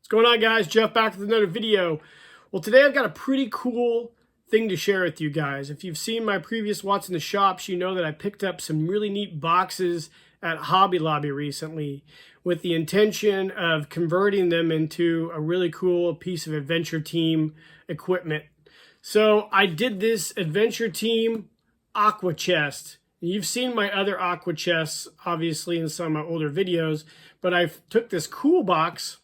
What's going on, guys? Jeff back with another video. Well, today I've got a pretty cool thing to share with you guys. If you've seen my previous What's in the Shops, you know that I picked up some really neat boxes at Hobby Lobby recently with the intention of converting them into a really cool piece of Adventure Team equipment. So I did this Adventure Team Aqua Chest. You've seen my other Aqua Chests, obviously, in some of my older videos, but I took this cool box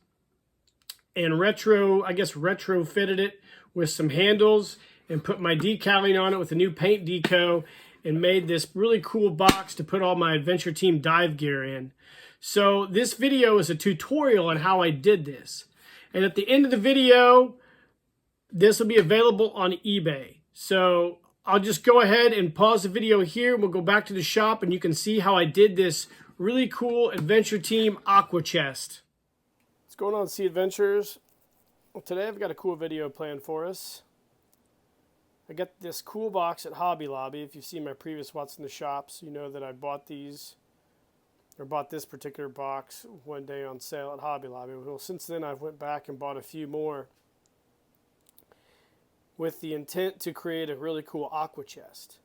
and retrofitted it with some handles and put my decaling on it with a new paint deco and made this really cool box to put all my Adventure Team dive gear in. So this video is a tutorial on how I did this. And at the end of the video, this will be available on eBay. So I'll just go ahead and pause the video here. We'll go back to the shop and you can see how I did this really cool Adventure Team Aqua Chest. What's going on, Sea Adventures? Well, today I've got a cool video planned for us. I got this cool box at Hobby Lobby. If you've seen my previous What's in the Shops, you know that I bought these, or bought this particular box one day on sale at Hobby Lobby. Well, since then I've went back and bought a few more with the intent to create a really cool Aqua Chest.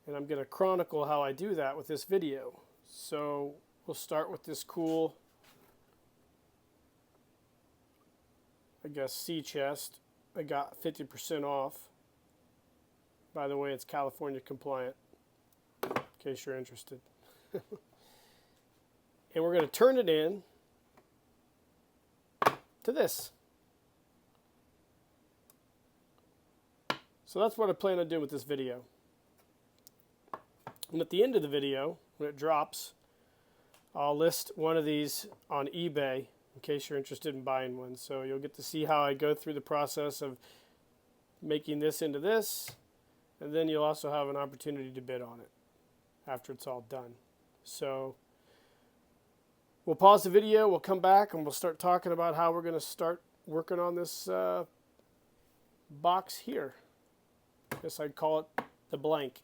And I'm going to chronicle how I do that with this video. So we'll start with this cool, I guess, sea chest. I got 50% off. By the way, it's California compliant, in case you're interested. And we're going to turn it in to this. So that's what I plan on doing with this video. And at the end of the video, when it drops, I'll list one of these on eBay in case you're interested in buying one. So you'll get to see how I go through the process of making this into this, and then you'll also have an opportunity to bid on it after it's all done. So we'll pause the video, we'll come back, and we'll start talking about how we're going to start working on this box here. I guess I'd call it the blank.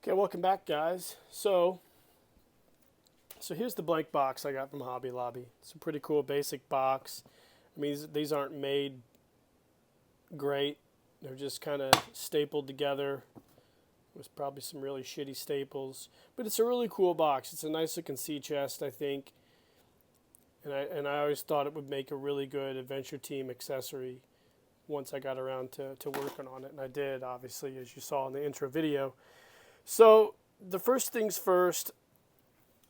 Okay, welcome back, guys. So here's the blank box I got from Hobby Lobby. It's a pretty cool basic box. I mean, these aren't made great. They're just kind of stapled together with probably some really shitty staples. But it's a really cool box. It's a nice looking sea chest, I think. And I always thought it would make a really good Adventure Team accessory once I got around to working on it. And I did, obviously, as you saw in the intro video. So the first things first,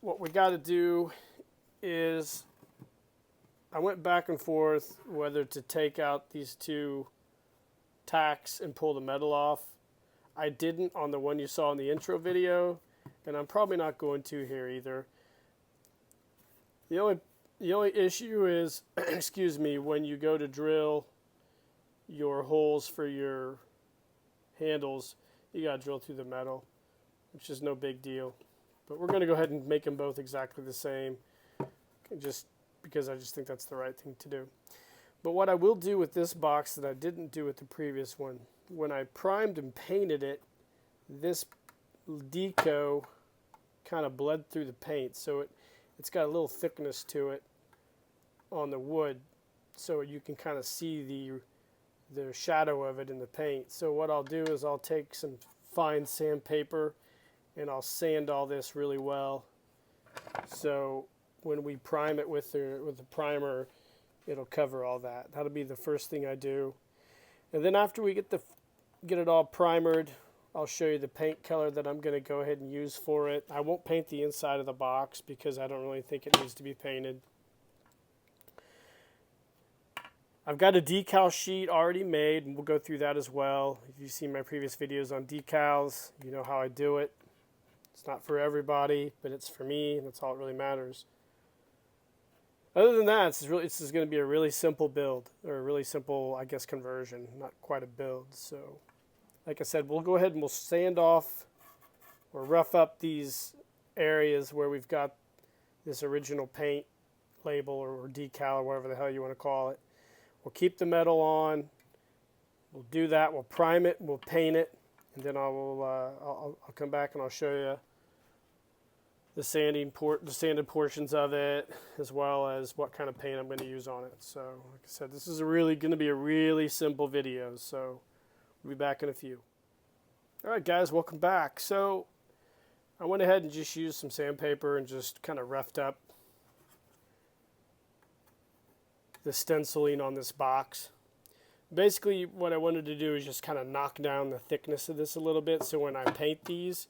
what we got to do is I went back and forth whether to take out these two tacks and pull the metal off. I didn't on the one you saw in the intro video, and I'm probably not going to here either. The only issue is, excuse me, when you go to drill your holes for your handles, you got to drill through the metal, which is no big deal. But we're going to go ahead and make them both exactly the same, just because I just think that's the right thing to do. But what I will do with this box that I didn't do with the previous one, when I primed and painted it, this deco kind of bled through the paint, so it's got a little thickness to it on the wood, so you can kind of see the shadow of it in the paint. So what I'll do is I'll take some fine sandpaper and I'll sand all this really well, so when we prime it with the primer, it'll cover all that. That'll be the first thing I do. And then after we get it all primered, I'll show you the paint color that I'm going to go ahead and use for it. I won't paint the inside of the box because I don't really think it needs to be painted. I've got a decal sheet already made, and we'll go through that as well. If you've seen my previous videos on decals, you know how I do it. It's not for everybody, but it's for me, and that's all that really matters. Other than that, this is going to be a really simple build, or a really simple, I guess, conversion. Not quite a build. So, like I said, we'll go ahead and we'll sand off or rough up these areas where we've got this original paint label or decal or whatever the hell you want to call it. We'll keep the metal on. We'll do that. We'll prime it. We'll paint it. And then I'll come back and I'll show you the sanded portions of it, as well as what kind of paint I'm going to use on it. So, like I said, this is really going to be a really simple video. So, we'll be back in a few. All right, guys, welcome back. So, I went ahead and just used some sandpaper and just kind of roughed up the stenciling on this box. Basically, what I wanted to do is just kind of knock down the thickness of this a little bit, so when I paint these,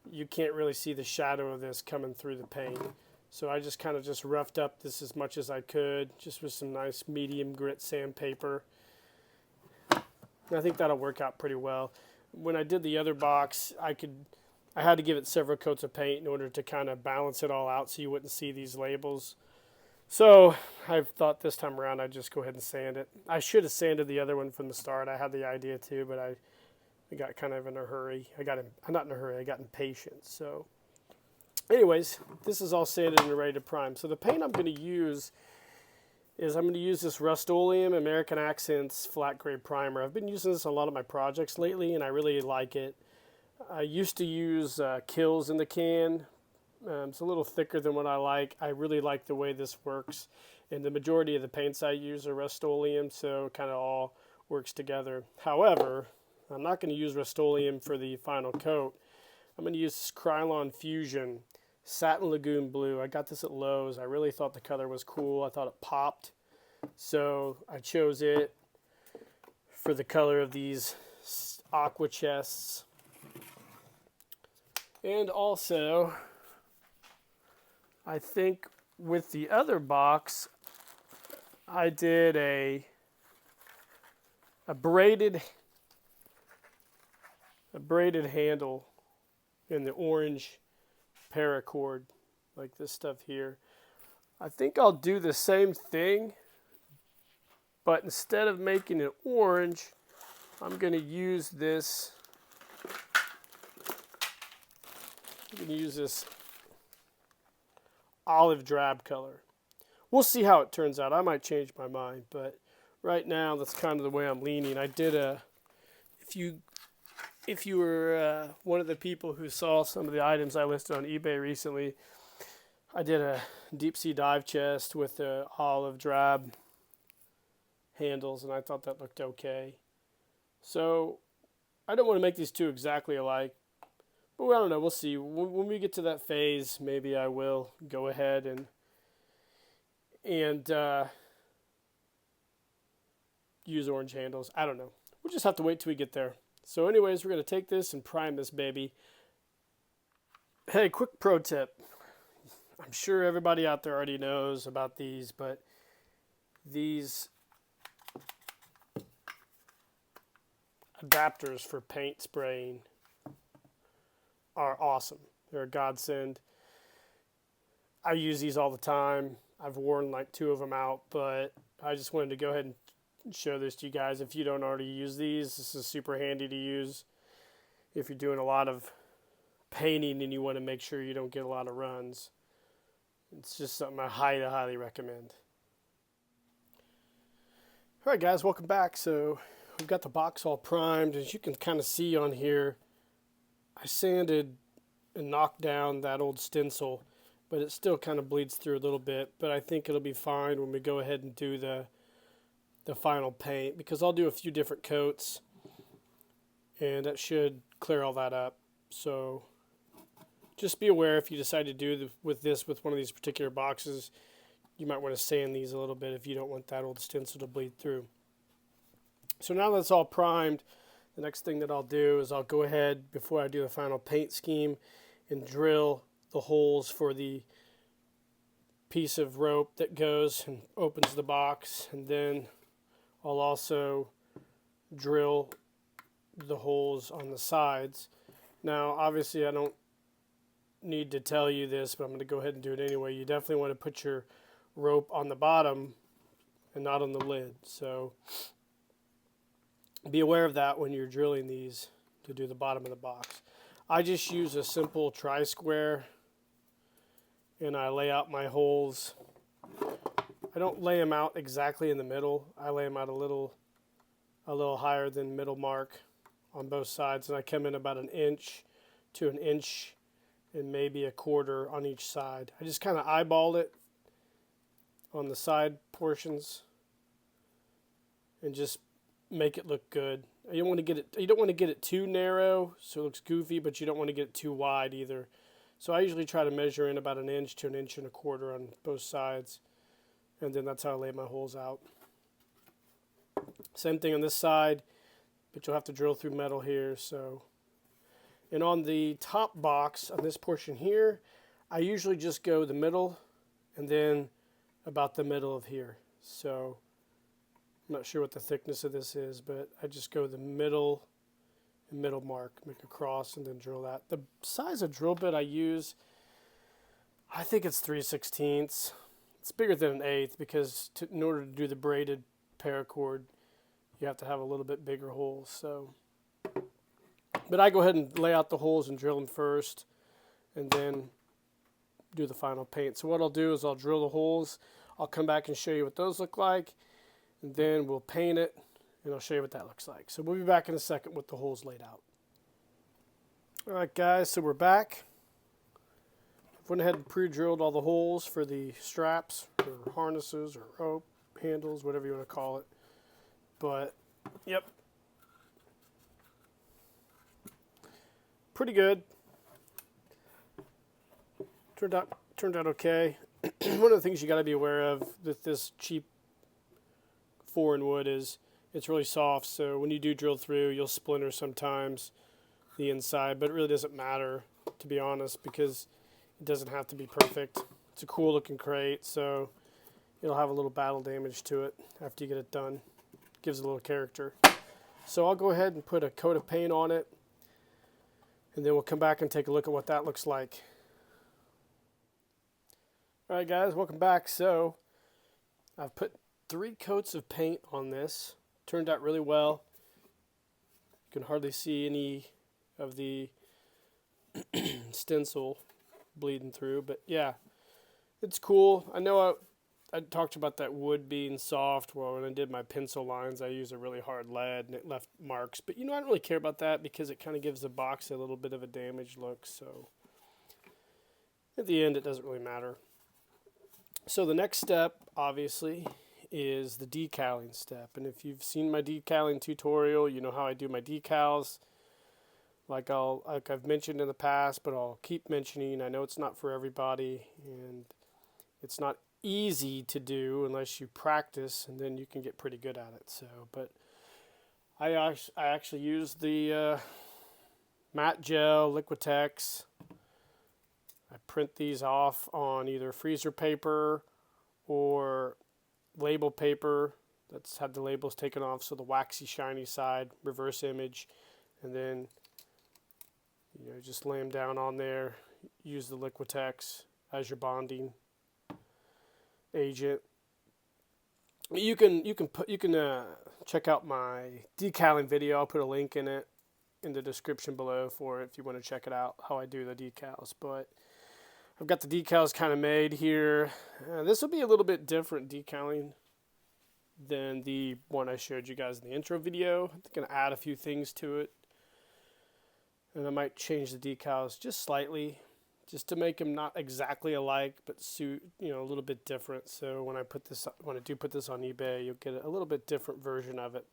you can't really see the shadow of this coming through the paint. So I just kind of just roughed up this as much as I could, just with some nice medium grit sandpaper. And I think that'll work out pretty well. When I did the other box, I had to give it several coats of paint in order to kind of balance it all out so you wouldn't see these labels. So I thought this time around I'd just go ahead and sand it. I should have sanded the other one from the start. I had the idea too, but I got kind of in a hurry. I'm not in a hurry, I got impatient. So anyways, this is all sanded and ready to prime. So the paint I'm going to use is I'm going to use this Rust-Oleum American Accents flat gray primer. I've been using this on a lot of my projects lately, and I really like it. I used to use Kills in the can. It's a little thicker than what I like. I really like the way this works. And the majority of the paints I use are Rust-Oleum, so it kind of all works together. However, I'm not going to use Rust-Oleum for the final coat. I'm going to use this Krylon Fusion Satin Lagoon Blue. I got this at Lowe's. I really thought the color was cool. I thought it popped. So I chose it for the color of these Aqua Chests. And also, I think with the other box, I did a braided handle in the orange Paracord, like this stuff here. I think I'll do the same thing, but instead of making it orange, I'm going to use this. I'm going to use this olive drab color. We'll see how it turns out. I might change my mind, but right now that's kind of the way I'm leaning. I did if you were one of the people who saw some of the items I listed on eBay recently, I did a deep sea dive chest with the olive drab handles, and I thought that looked okay. So I don't want to make these two exactly alike, but I don't know, we'll see. When we get to that phase, maybe I will go ahead and use orange handles. I don't know. We'll just have to wait till we get there. So anyways, we're going to take this and prime this baby. Hey, quick pro tip. I'm sure everybody out there already knows about these, but these adapters for paint spraying are awesome. They're a godsend. I use these all the time. I've worn like 2 of them out, but I just wanted to go ahead and show this to you guys. If you don't already use these, this is super handy to use if you're doing a lot of painting and you want to make sure you don't get a lot of runs. It's just something I highly recommend. Alright guys, welcome back. So we've got the box all primed. As you can kind of see on here, I sanded and knocked down that old stencil, but it still kind of bleeds through a little bit. But I think it'll be fine when we go ahead and do the final paint, because I'll do a few different coats and that should clear all that up. So just be aware, if you decide to do with one of these particular boxes, you might want to sand these a little bit if you don't want that old stencil to bleed through. So now that's all primed, the next thing that I'll do is I'll go ahead, before I do the final paint scheme, and drill the holes for the piece of rope that goes and opens the box, and then I'll also drill the holes on the sides. Now obviously I don't need to tell you this, but I'm going to go ahead and do it anyway. You definitely want to put your rope on the bottom and not on the lid. So be aware of that when you're drilling these to do the bottom of the box. I just use a simple tri-square and I lay out my holes. I don't lay them out exactly in the middle. I lay them out a little higher than middle mark on both sides, and I come in about 1 inch to 1.5 and maybe a quarter on each side. I just kind of eyeballed it on the side portions and just make it look good. You don't want to get it too narrow so it looks goofy, but you don't want to get it too wide either. So I usually try to measure in about 1 inch to 1.25 inches on both sides, and then that's how I lay my holes out. Same thing on this side, but you'll have to drill through metal here. So, and on the top box on this portion here, I usually just go the middle and then about the middle of here. So I'm not sure what the thickness of this is, but I just go the middle mark, make a cross, and then drill that. The size of drill bit I use, I think it's 3/16. It's bigger than 1/8 because in order to do the braided paracord, you have to have a little bit bigger holes. So, but I go ahead and lay out the holes and drill them first, and then do the final paint. So what I'll do is I'll drill the holes. I'll come back and show you what those look like, and then we'll paint it, and I'll show you what that looks like. So we'll be back in a second with the holes laid out. All right, guys, so we're back. I went ahead and pre-drilled all the holes for the straps or harnesses or rope handles, whatever you want to call it. But, yep, pretty good. Turned out okay. One of the things you got to be aware of with this cheap foreign wood is it's really soft, so when you do drill through, you'll splinter sometimes the inside, but it really doesn't matter, to be honest, because it doesn't have to be perfect. It's a cool looking crate, so it'll have a little battle damage to it after you get it done. Gives it a little character. So I'll go ahead and put a coat of paint on it, and then we'll come back and take a look at what that looks like. Alright guys, welcome back. So I've put 3 coats of paint on this. Turned out really well. You can hardly see any of the stencil bleeding through, but yeah, it's cool. I know I talked about that wood being soft. Well, when I did my pencil lines, I used a really hard lead and it left marks, but you know, I don't really care about that because it kind of gives the box a little bit of a damaged look, so at the end it doesn't really matter. So the next step, obviously, is the decaling step. And if you've seen my decaling tutorial, you know how I do my decals. Like I've mentioned in the past, but I'll keep mentioning. I know it's not for everybody, and it's not easy to do unless you practice, and then you can get pretty good at it. So, but I actually use the matte gel Liquitex. I print these off on either freezer paper or label paper that's had the labels taken off, so the waxy shiny side, reverse image, and then just lay them down on there. Use the Liquitex as your bonding agent. You can check out my decaling video. I'll put a link in the description below for it if you want to check it out, how I do the decals. But I've got the decals kind of made here. This will be a little bit different decaling than the one I showed you guys in the intro video. I'm going to add a few things to it. And I might change the decals just slightly, just to make them not exactly alike, but suit, a little bit different. So when I do put this on eBay, you'll get a little bit different version of it.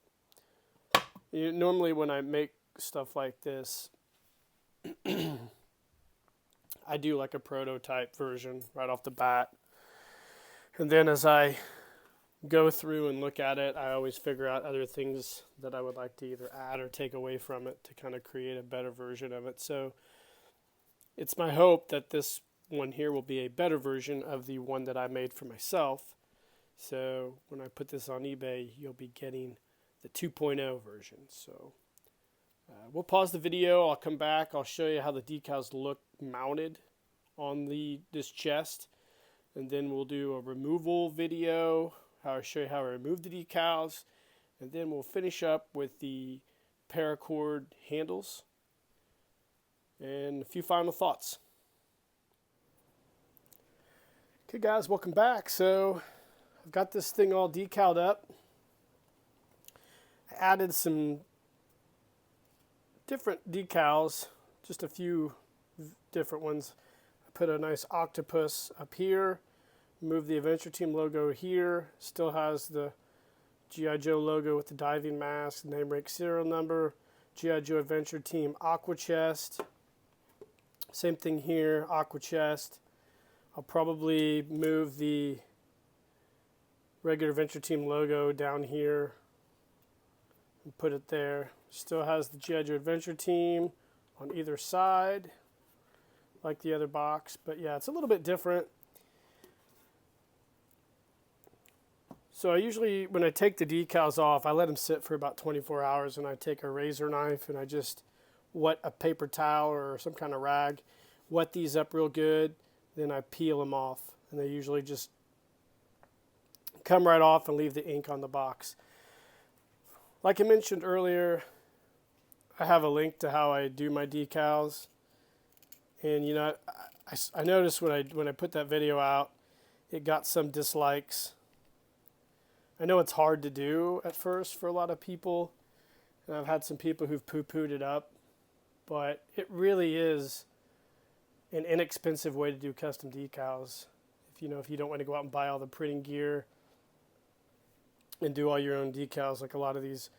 Normally when I make stuff like this, I do like a prototype version right off the bat. And then as I go through and look at it, I always figure out other things that I would like to either add or take away from it to kind of create a better version of it. So it's my hope that this one here will be a better version of the one that I made for myself. So when I put this on eBay, you'll be getting the 2.0 version. So we'll pause the video. I'll come back. I'll show you how the decals look mounted on this chest. And then we'll do a removal video, how I show you how I remove the decals. And then we'll finish up with the paracord handles and a few final thoughts. Okay guys, welcome back. So I've got this thing all decaled up. I added some different decals, just a few different ones. I put a nice octopus up here, move the Adventure Team logo here, still has the G.I. Joe logo with the diving mask, name, rank, serial number, G.I. Joe Adventure Team Aqua Chest. Same thing here, Aqua Chest. I'll probably move the regular Adventure Team logo down here and put it there. Still has the G.I. Joe Adventure Team on either side, like the other box. But yeah, it's a little bit different. So I usually, when I take the decals off, I let them sit for about 24 hours, and I take a razor knife and I just wet a paper towel or some kind of rag, wet these up real good, then I peel them off. And they usually just come right off and leave the ink on the box. Like I mentioned earlier, I have a link to how I do my decals. And you know, I noticed when I put that video out, it got some dislikes. I know it's hard to do at first for a lot of people, and I've had some people who've poo-pooed it up, but it really is an inexpensive way to do custom decals. If you don't want to go out and buy all the printing gear and do all your own decals like a lot of these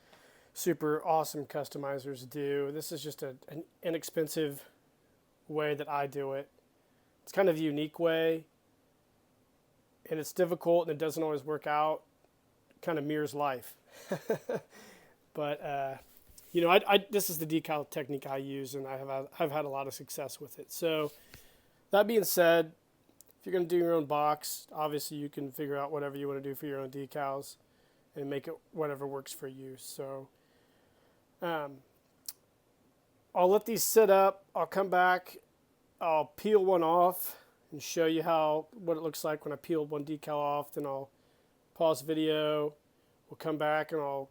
super awesome customizers do, this is just an inexpensive way that I do it. It's kind of a unique way, and it's difficult and it doesn't always work out. Kind of mirrors life. But you know, this is the decal technique I use, and I've had a lot of success with it. So that being said, if you're going to do your own box, obviously you can figure out whatever you want to do for your own decals and make it whatever works for you. So I'll let these sit up. I'll come back. I'll peel one off and show you what it looks like when I peel one decal off. Then I'll pause video. We'll come back and I'll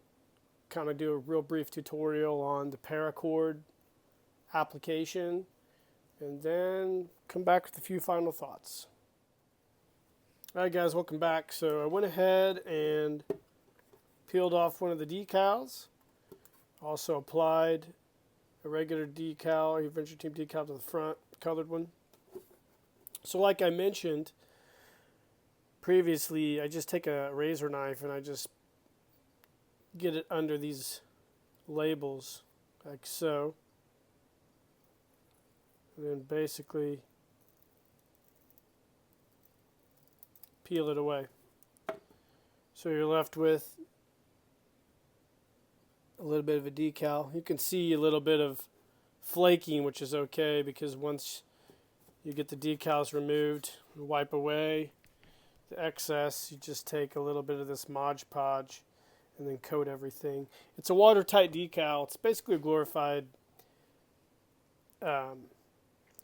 kind of do a real brief tutorial on the Paracord application, and then come back with a few final thoughts. Alright guys, welcome back. So I went ahead and peeled off one of the decals. Also applied a regular decal, Adventure Team decal to the front, colored one. So like I mentioned previously, I just take a razor knife and I just get it under these labels like so, and then basically peel it away. So you're left with a little bit of a decal. You can see a little bit of flaking, which is okay, because once you get the decals removed and wipe away the excess, you just take a little bit of this Mod Podge and then coat everything. It's a watertight decal. It's basically a glorified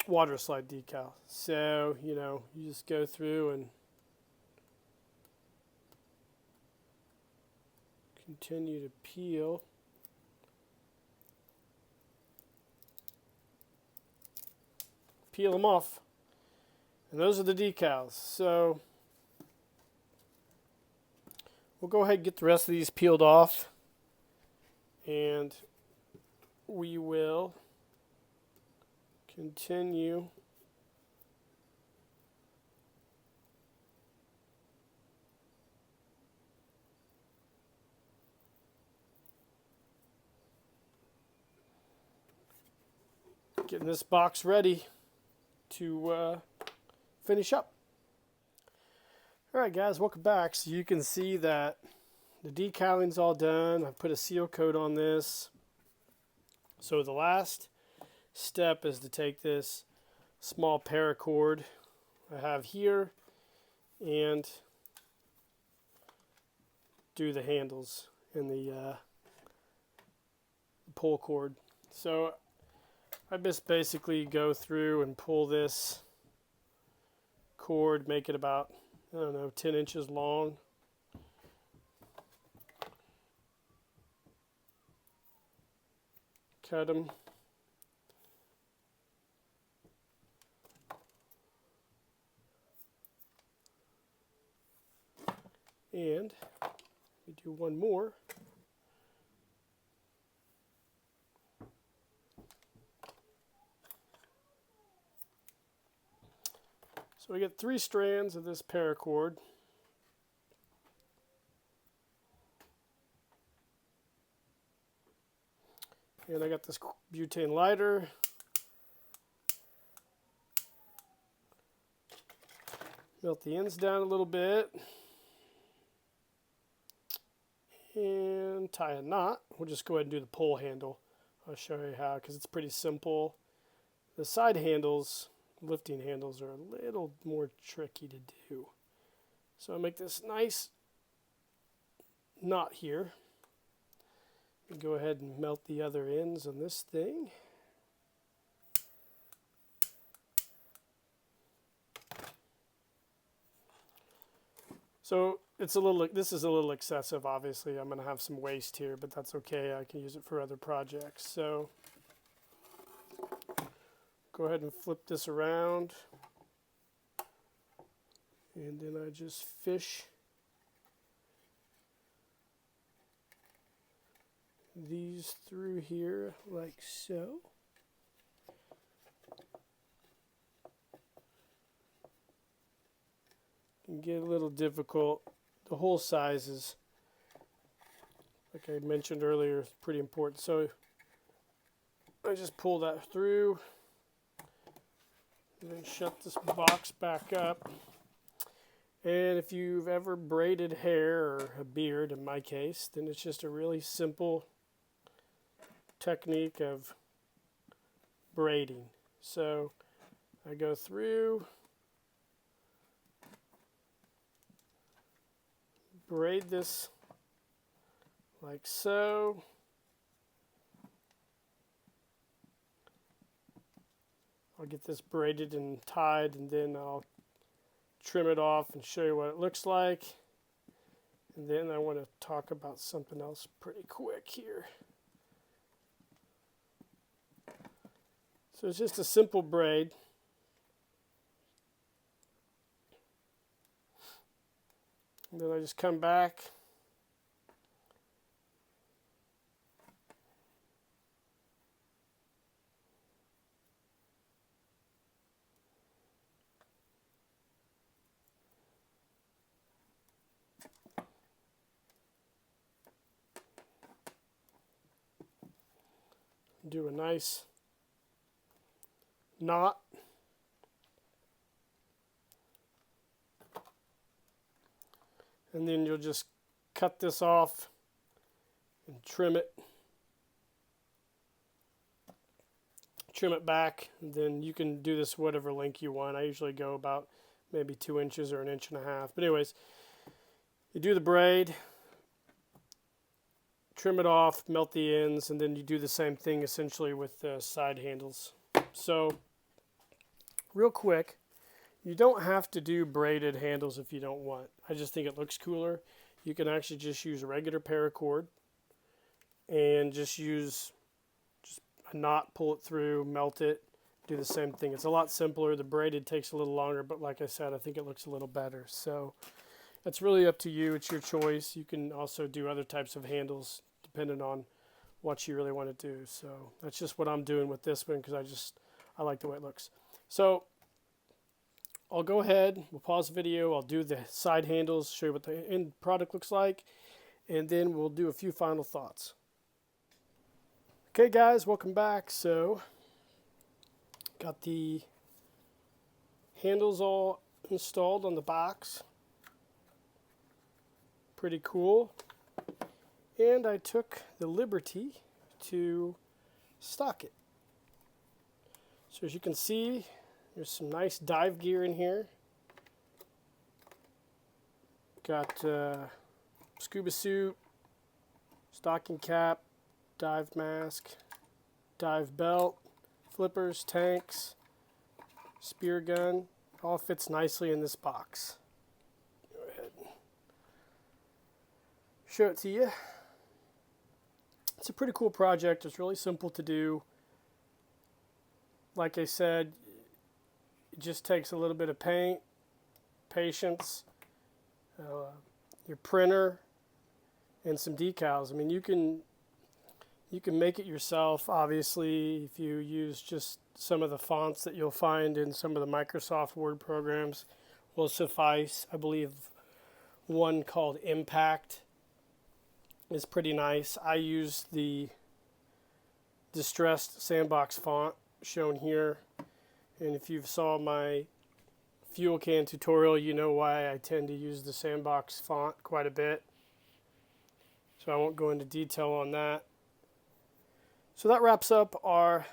water slide decal. So, you know, you just go through and continue to peel. Peel them off. And those are the decals. So we'll go ahead and get the rest of these peeled off, and we will continue getting this box ready to finish up. Alright guys, welcome back. So you can see that the decaling's all done. I've put a seal coat on this. So the last step is to take this small paracord I have here and do the handles and the pull cord. So I just basically go through and pull this cord, make it about, I don't know, 10 inches long. Cut them. And we do one more. So I get 3 strands of this paracord. And I got this butane lighter. Melt the ends down a little bit. And tie a knot. We'll just go ahead and do the pull handle. I'll show you how, because it's pretty simple. The side handles, lifting handles, are a little more tricky to do. So I make this nice knot here. And go ahead and melt the other ends on this thing. So it's a little, this is a little excessive, obviously. I'm going to have some waste here, but that's okay. I can use it for other projects. So go ahead and flip this around. And then I just fish these through here like so. Can get a little difficult. The hole size is, like I mentioned earlier, pretty important. So I just pull that through and then shut this box back up. And if you've ever braided hair or a beard, in my case, then it's just a really simple technique of braiding. So I go through, braid this like so. I'll get this braided and tied, and then I'll trim it off and show you what it looks like. And then I want to talk about something else pretty quick here. So it's just a simple braid. And then I just come back. Do a nice knot. And then you'll just cut this off and trim it. Trim it back, and then you can do this whatever length you want. I usually go about maybe 2 inches or 1.5 inches. But anyways, you do the braid, trim it off, melt the ends, and then you do the same thing essentially with the side handles. So real quick, you don't have to do braided handles if you don't want. I just think it looks cooler. You can actually just use a regular paracord and just use a knot, pull it through, melt it, do the same thing. It's a lot simpler. The braided takes a little longer, but like I said, I think it looks a little better. So it's really up to you. It's your choice. You can also do other types of handles depending on what you really want to do. So that's just what I'm doing with this one, because I like the way it looks. So I'll go ahead, we'll pause the video, I'll do the side handles, show you what the end product looks like, and then we'll do a few final thoughts. Okay guys, welcome back. So got the handles all installed on the box. Pretty cool. And I took the liberty to stock it. So as you can see, there's some nice dive gear in here. Got scuba suit, stocking cap, dive mask, dive belt, flippers, tanks, spear gun. All fits nicely in this box. Go ahead and show it to you. It's a pretty cool project. It's really simple to do. Like I said, it just takes a little bit of paint, patience, your printer, and some decals. I mean, you can You can make it yourself, obviously, if you use just some of the fonts that you'll find in some of the Microsoft Word programs will suffice. I believe one called Impact is pretty nice. I use the distressed sandbox font shown here, and if you saw my fuel can tutorial, you know why I tend to use the sandbox font quite a bit, so I won't go into detail on that. So that wraps up our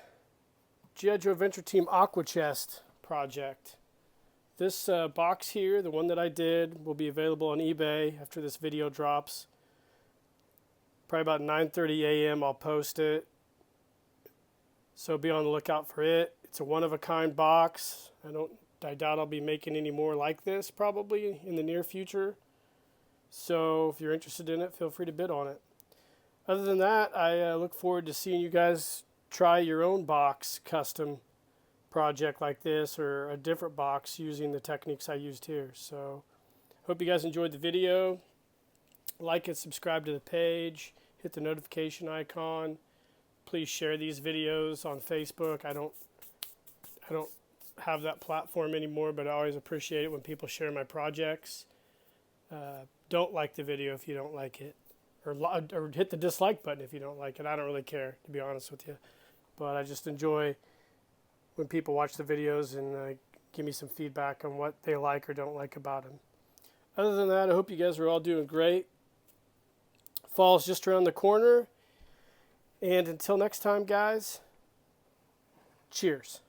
G.I. Joe Adventure Team Aqua Chest project. This box here, the one that I did, will be available on eBay after this video drops. Probably about 9:30 a.m. I'll post it. So be on the lookout for it. It's a one-of-a-kind box. I doubt I'll be making any more like this probably in the near future. So if you're interested in it, feel free to bid on it. Other than that, I look forward to seeing you guys try your own box custom project like this, or a different box using the techniques I used here. So hope you guys enjoyed the video. Like and subscribe to the page. Hit the notification icon. Please share these videos on Facebook. I don't have that platform anymore, but I always appreciate it when people share my projects. Don't like the video if you don't like it. Or hit the dislike button if you don't like it. I don't really care, to be honest with you. But I just enjoy when people watch the videos and give me some feedback on what they like or don't like about them. Other than that, I hope you guys are all doing great. Fall's just around the corner. And until next time, guys, cheers.